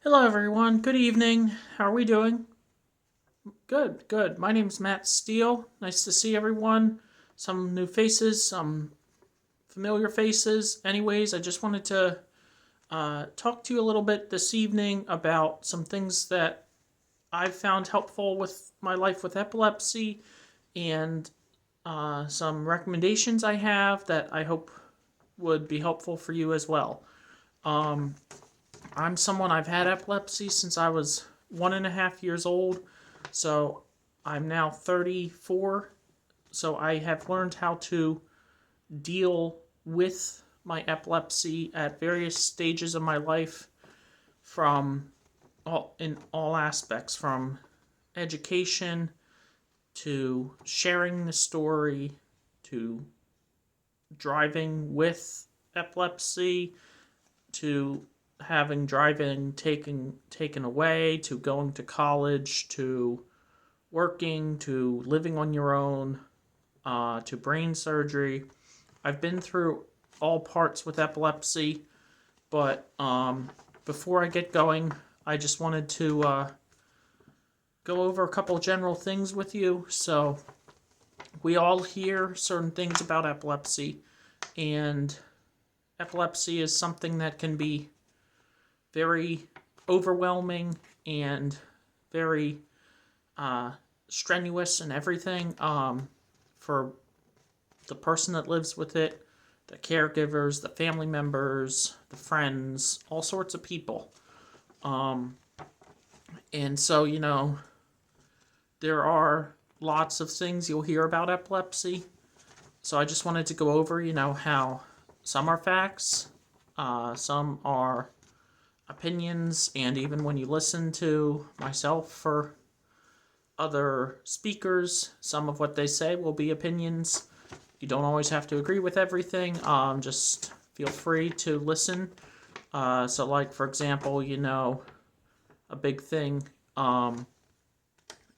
Hello, everyone. Good evening. How are we doing? Good, good. My name's Matt Steele. Nice to see everyone. Some new faces, some familiar faces. Anyways, I just wanted to talk to you a little bit this evening about some things that I've found helpful with my life with epilepsy and some recommendations I have that I hope would be helpful for you as well. Um, I'm someone I've had epilepsy since I was 1.5 years old, so I'm now 34. So I have learned how to deal with my epilepsy at various stages of my life, from in all aspects, from education to sharing the story to driving with epilepsy to having driving taken away, to going to college, to working, to living on your own, to brain surgery. I've been through all parts with epilepsy, but before I get going, I just wanted to go over a couple general things with you. So we all hear certain things about epilepsy, and epilepsy is something that can be very overwhelming and very strenuous and everything, for the person that lives with it, the caregivers, the family members, the friends, all sorts of people. Um, and so, there are lots of things you'll hear about epilepsy. So I just wanted to go over, how some are facts, some are opinions, and even when you listen to myself or other speakers, some of what they say will be opinions. You don't always have to agree with everything. Just feel free to listen. So, like for example, a big thing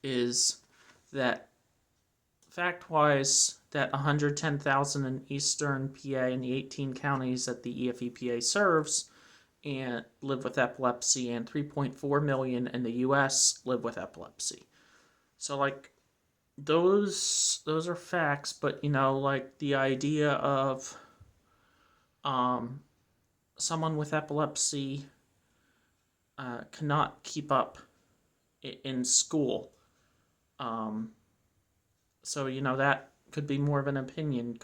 is that fact-wise, that 110,000 in eastern PA and the 18 counties that the EFEPA serves and live with epilepsy, and 3.4 million in the US live with epilepsy. So like those are facts, but like the idea of um someone with epilepsy cannot keep up in school. Um so that could be more of an opinion,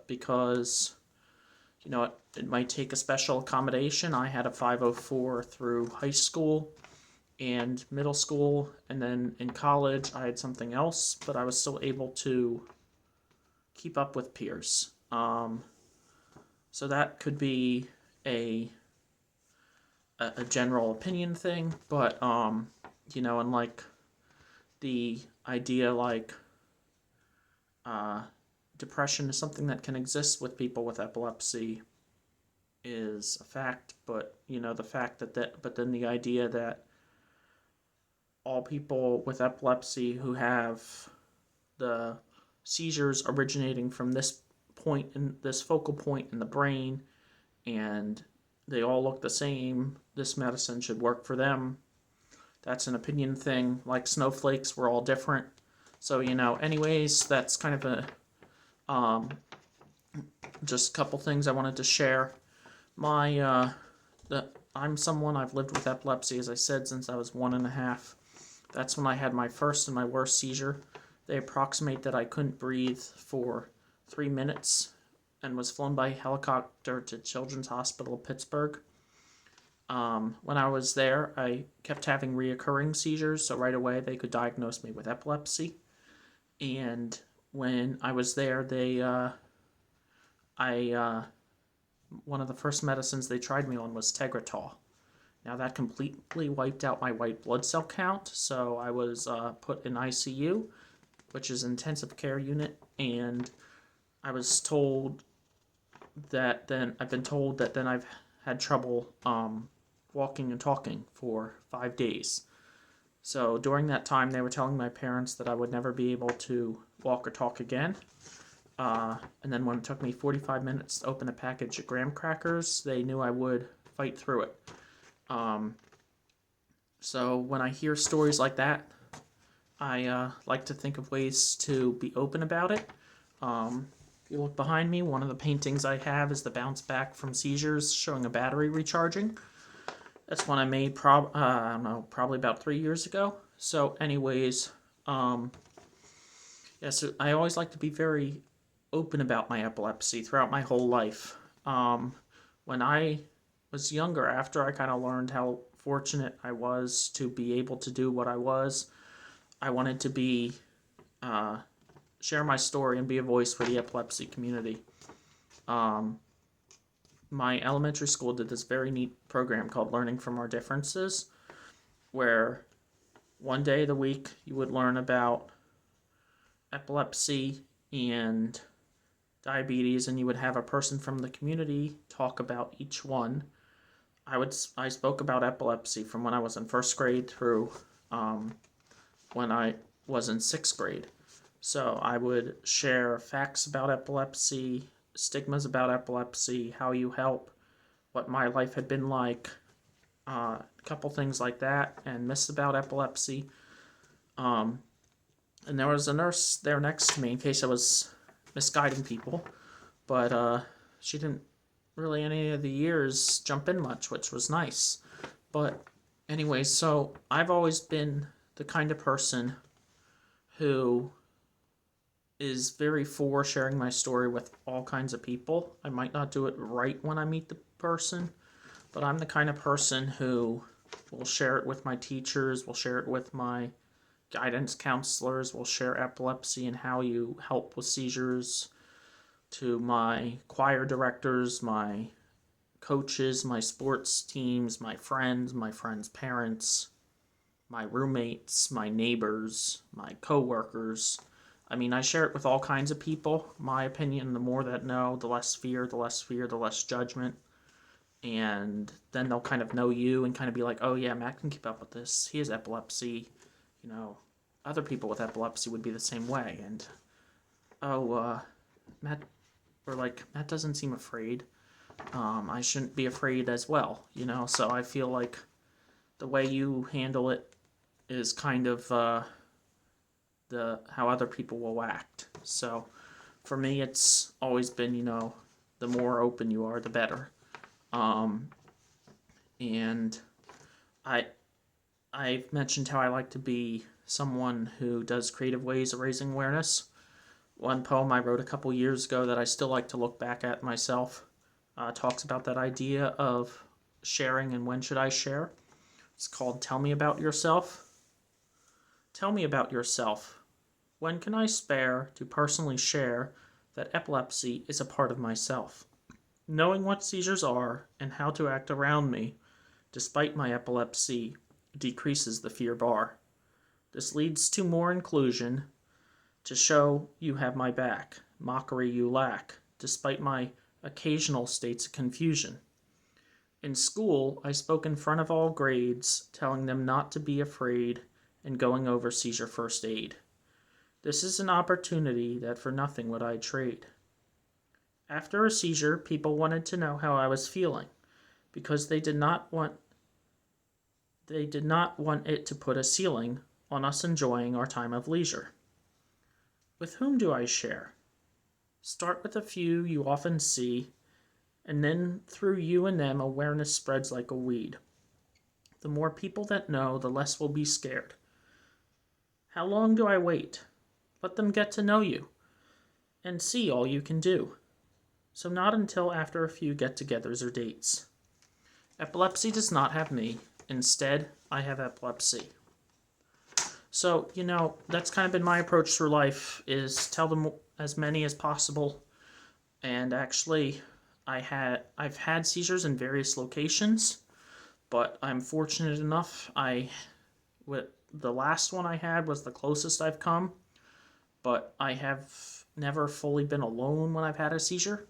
because it might take a special accommodation. I had a 504 through high school and middle school, and then in college I had something else, but I was still able to keep up with peers. So that could be a a general opinion thing, but and like the idea, like uh, depression is something that can exist with people with epilepsy is a fact, but the fact but then the idea that all people with epilepsy who have the seizures originating from this focal point in the brain, and they all look the same, this medicine should work for them. That's an opinion thing. Like snowflakes, we're all different. So anyways, that's kind of a just a couple things I wanted to share. My I'm someone, I've lived with epilepsy, as I said, since I was 1.5. That's when I had my first and my worst seizure. They approximate that I couldn't breathe for 3 minutes and was flown by helicopter to Children's Hospital Pittsburgh. When I was there, I kept having reoccurring seizures, so right away they could diagnose me with epilepsy. And when I was there, one of the first medicines they tried me on was Tegretol. Now that completely wiped out my white blood cell count, so I was put in ICU, which is intensive care unit, and I was told I've been told that then I've had trouble walking and talking for 5 days. So during that time, they were telling my parents that I would never be able to walk or talk again. And then when it took me 45 minutes to open a package of graham crackers, they knew I would fight through it. So when I hear stories like that, I like to think of ways to be open about it. If you look behind me, one of the paintings I have is the bounce back from seizures showing a battery recharging. That's one I made, I don't know, probably about 3 years ago. So anyways, yeah, so I always like to be very open about my epilepsy throughout my whole life. When I was younger, after I kind of learned how fortunate I was to be able to do what I was, I wanted to be share my story and be a voice for the epilepsy community. My elementary school did this very neat program called Learning from Our Differences, where one day of the week you would learn about epilepsy and diabetes, and you would have a person from the community talk about each one. I spoke about epilepsy from when I was in first grade through when I was in sixth grade. So I would share facts about epilepsy, stigmas about epilepsy, how you help, what my life had been like, a couple things like that, and myths about epilepsy. And there was a nurse there next to me in case I was misguiding people, but she didn't really any of the years jump in much, which was nice. But anyway, so I've always been the kind of person who is very for sharing my story with all kinds of people. I might not do it right when I meet the person, but I'm the kind of person who will share it with my teachers, will share it with my guidance counselors, will share epilepsy and how you help with seizures, to my choir directors, my coaches, my sports teams, my friends' parents, my roommates, my neighbors, my coworkers. I mean, I share it with all kinds of people. My opinion, the more that know, the less fear, the less judgment. And then they'll kind of know you and kind of be like, oh yeah, Matt can keep up with this. He has epilepsy. You know, other people with epilepsy would be the same way. And, Matt, or like, Matt doesn't seem afraid. I shouldn't be afraid as well, you know? So I feel like the way you handle it is kind of the how other people will act. So for me, it's always been, you know, the more open you are, the better. And I I've mentioned how I like to be someone who does creative ways of raising awareness. One poem I wrote a couple years ago that I still like to look back at myself talks about that idea of sharing and when should I share. It's called Tell Me About Yourself. Tell me about yourself. When can I spare to personally share that epilepsy is a part of myself? Knowing what seizures are and how to act around me, despite my epilepsy, decreases the fear bar. This leads to more inclusion, to show you have my back, mockery you lack, despite my occasional states of confusion. In school, I spoke in front of all grades, telling them not to be afraid and going over seizure first aid. This is an opportunity that for nothing would I trade. After a seizure, people wanted to know how I was feeling, because they did not want it to put a ceiling on us enjoying our time of leisure. With whom do I share? Start with a few you often see, and then through you and them awareness spreads like a weed. The more people that know, the less will be scared. How long do I wait? Let them get to know you and see all you can do. So not until after a few get-togethers or dates. Epilepsy does not have me. Instead, I have epilepsy. So, you know, that's kind of been my approach through life, is tell them as many as possible. And actually, I've had seizures in various locations, but I'm fortunate enough. The last one I had was the closest I've come, but I have never fully been alone when I've had a seizure.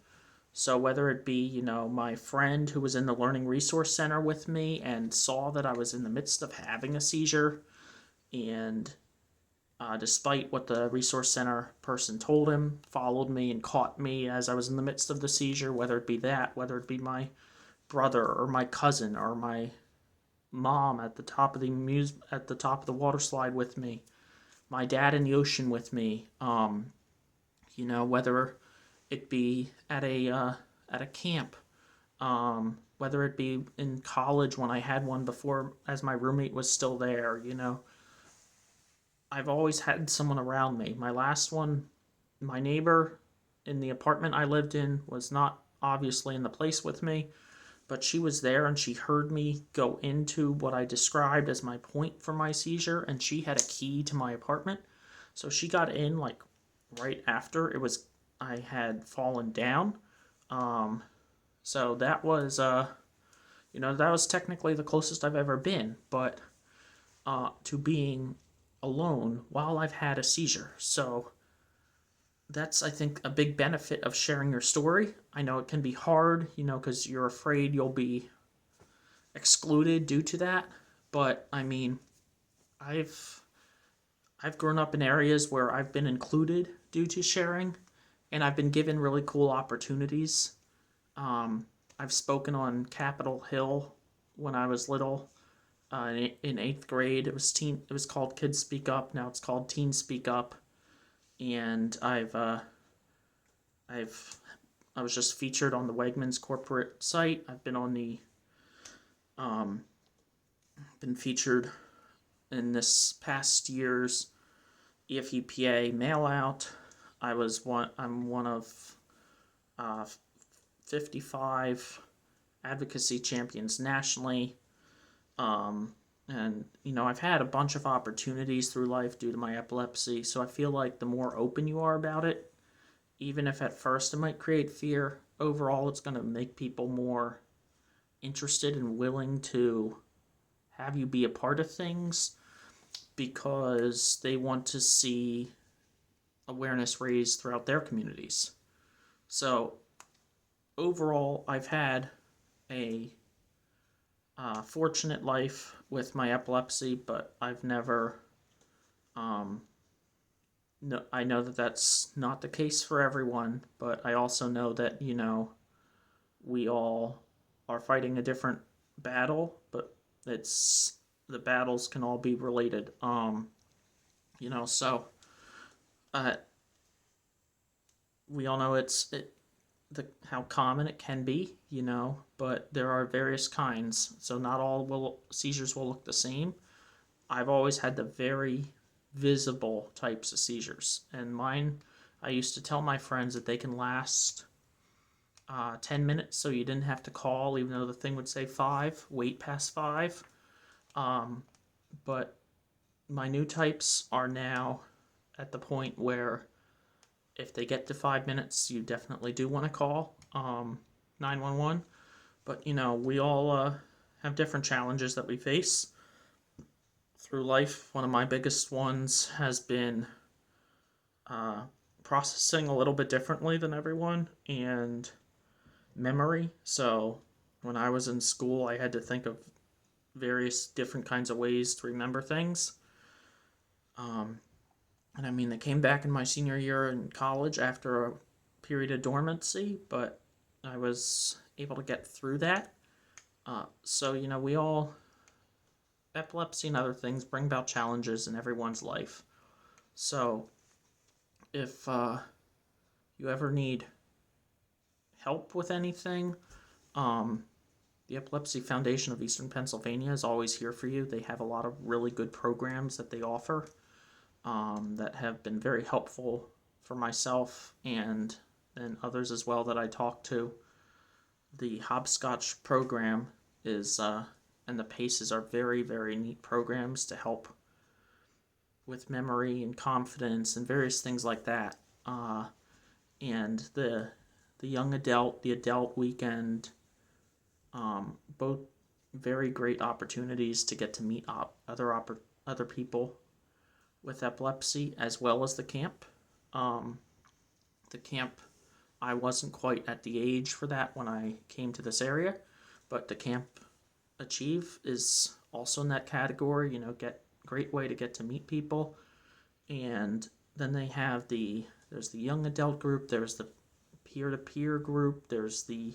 So whether it be, you know, my friend who was in the Learning Resource Center with me and saw that I was in the midst of having a seizure, and despite what the Resource Center person told him, followed me and caught me as I was in the midst of the seizure, whether it be my brother or my cousin or my mom at the top of the water slide with me, my dad in the ocean with me. Whether it be at a camp, whether it be in college when I had one before, as my roommate was still there. I've always had someone around me. My last one, my neighbor in the apartment I lived in, was not obviously in the place with me, but she was there and she heard me go into what I described as my point for my seizure, and she had a key to my apartment. So she got in like right after I had fallen down. Um, so that was technically the closest I've ever been, but to being alone while I've had a seizure. So that's, I think, a big benefit of sharing your story. I know it can be hard, because you're afraid you'll be excluded due to that. But I mean, I've I've grown up in areas where I've been included due to sharing, and I've been given really cool opportunities. I've spoken on Capitol Hill when I was little. In eighth grade, it was called Kids Speak Up. Now it's called Teens Speak Up, and I've I was just featured on the Wegmans corporate site. I've been on the um, been featured in this past year's EFUPA mail out. I'm one of uh, 55 advocacy champions nationally. And I've had a bunch of opportunities through life due to my epilepsy, so I feel like the more open you are about it, even if at first it might create fear, overall it's going to make people more interested and willing to have you be a part of things, because they want to see awareness raised throughout their communities. So overall, I've had a fortunate life with my epilepsy, but I've never. No, I know that that's not the case for everyone, but I also know that we all are fighting a different battle, but it's the battles can all be related. So uh, we all know how common it can be, but there are various kinds. So not all seizures will look the same. I've always had the very visible types of seizures, and mine, I used to tell my friends that they can last 10 minutes, so you didn't have to call, even though the thing would say 5, wait past 5. But my new types are now at the point where if they get to 5 minutes, you definitely do want to call 911. But we all have different challenges that we face through life. One of my biggest ones has been processing a little bit differently than everyone, and memory. So when I was in school, I had to think of various different kinds of ways to remember things. And I mean, they came back in my senior year in college after a period of dormancy, but I was able to get through that. So, epilepsy and other things bring about challenges in everyone's life. So, if you ever need help with anything, the Epilepsy Foundation of Eastern Pennsylvania is always here for you. They have a lot of really good programs that they offer that have been very helpful for myself and others as well that I talk to. The Hopscotch program and the PACES are very, very neat programs to help with memory and confidence and various things like that. And the adult weekend, both very great opportunities to get to meet other people with epilepsy, as well as the camp. The camp, I wasn't quite at the age for that when I came to this area, but the Camp Achieve is also in that category. Great way to get to meet people. And then they have there's the young adult group, there's the peer-to-peer group, there's the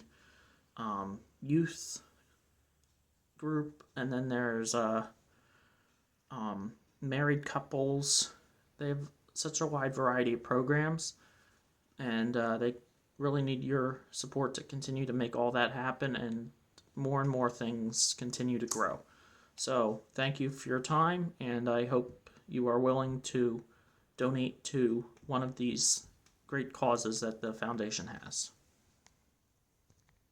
youth group, and then there's married couples. They have such a wide variety of programs, and they really need your support to continue to make all that happen and more things continue to grow. So thank you for your time, and I hope you are willing to donate to one of these great causes that the foundation has.